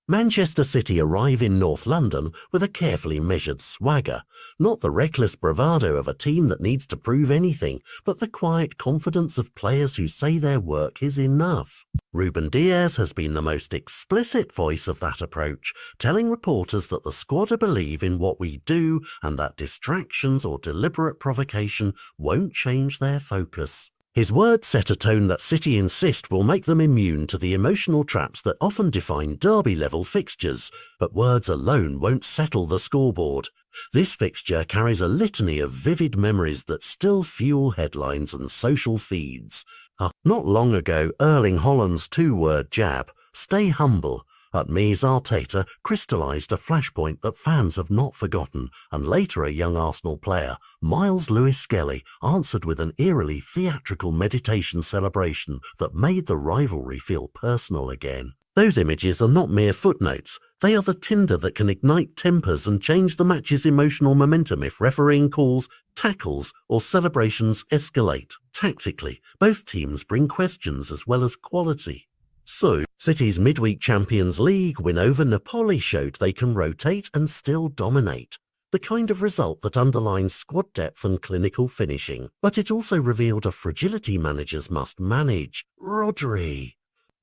Manchester City arrive in North London with a carefully measured swagger, not the reckless bravado of a team that needs to prove anything, but the quiet confidence of players who say their work is enough. Ruben Dias has been the most explicit voice of that approach, telling reporters that the squad believe in what we do and that distractions or deliberate provocation won't change their focus. His words set a tone that City insist will make them immune to the emotional traps that often define derby-level fixtures, but words alone won't settle the scoreboard. This fixture carries a litany of vivid memories that still fuel headlines and social feeds. Not long ago, Erling Haaland's two-word jab, "Stay humble," at Mies Arteta crystallised a flashpoint that fans have not forgotten, and later a young Arsenal player, Miles Lewis-Skelly, answered with an eerily theatrical meditation celebration that made the rivalry feel personal again. Those images are not mere footnotes. They are the tinder that can ignite tempers and change the match's emotional momentum if refereeing calls, tackles, or celebrations escalate. Tactically, both teams bring questions as well as quality. So, City's midweek Champions League win over Napoli showed they can rotate and still dominate. The kind of result that underlines squad depth and clinical finishing. But it also revealed a fragility managers must manage. Rodri.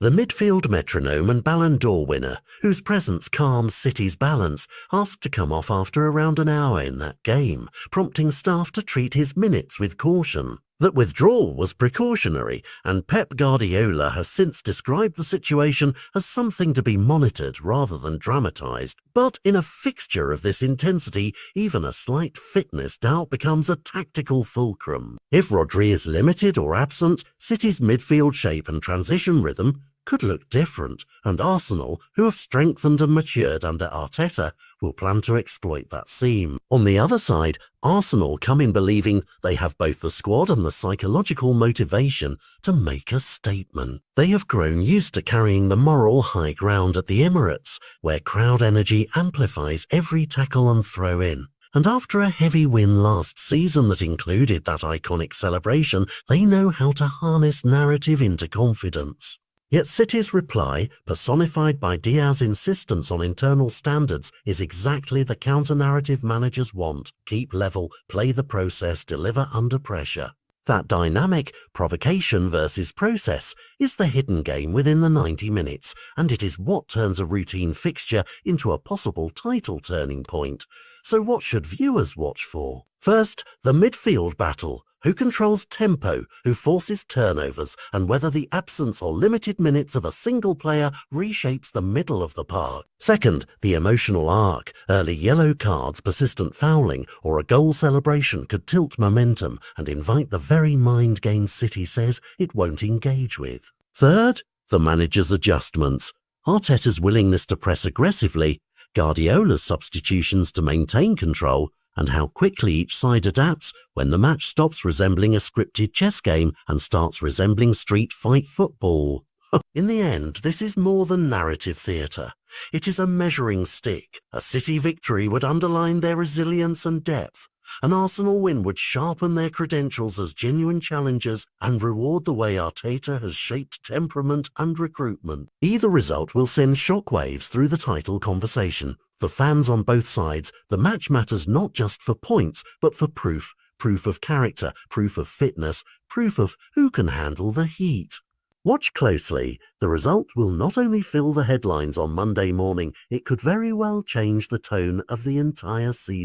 The midfield metronome and Ballon d'Or winner, whose presence calms City's balance, asked to come off after around an hour in that game, prompting staff to treat his minutes with caution. That withdrawal was precautionary, and Pep Guardiola has since described the situation as something to be monitored rather than dramatised. But in a fixture of this intensity, even a slight fitness doubt becomes a tactical fulcrum. If Rodri is limited or absent, City's midfield shape and transition rhythm could look different, and Arsenal, who have strengthened and matured under Arteta, will plan to exploit that seam. On the other side, Arsenal come in believing they have both the squad and the psychological motivation to make a statement. They have grown used to carrying the moral high ground at the Emirates, where crowd energy amplifies every tackle and throw-in. And after a heavy win last season that included that iconic celebration, they know how to harness narrative into confidence. Yet City's reply, personified by Diaz's insistence on internal standards, is exactly the counter-narrative managers want. Keep level, play the process, deliver under pressure. That dynamic, provocation versus process, is the hidden game within the 90 minutes, and it is what turns a routine fixture into a possible title turning point. So what should viewers watch for? First, the midfield battle. Who controls tempo, who forces turnovers, and whether the absence or limited minutes of a single player reshapes the middle of the park. Second, the emotional arc. Early yellow cards, persistent fouling, or a goal celebration could tilt momentum and invite the very mind games City says it won't engage with. Third, the manager's adjustments. Arteta's willingness to press aggressively, Guardiola's substitutions to maintain control, and how quickly each side adapts when the match stops resembling a scripted chess game and starts resembling street fight football. In the end, this is more than narrative theatre. It is a measuring stick. A City victory would underline their resilience and depth. An Arsenal win would sharpen their credentials as genuine challengers and reward the way Arteta has shaped temperament and recruitment. Either result will send shockwaves through the title conversation. For fans on both sides, the match matters not just for points, but for proof. Proof of character, proof of fitness, proof of who can handle the heat. Watch closely. The result will not only fill the headlines on Monday morning, it could very well change the tone of the entire season.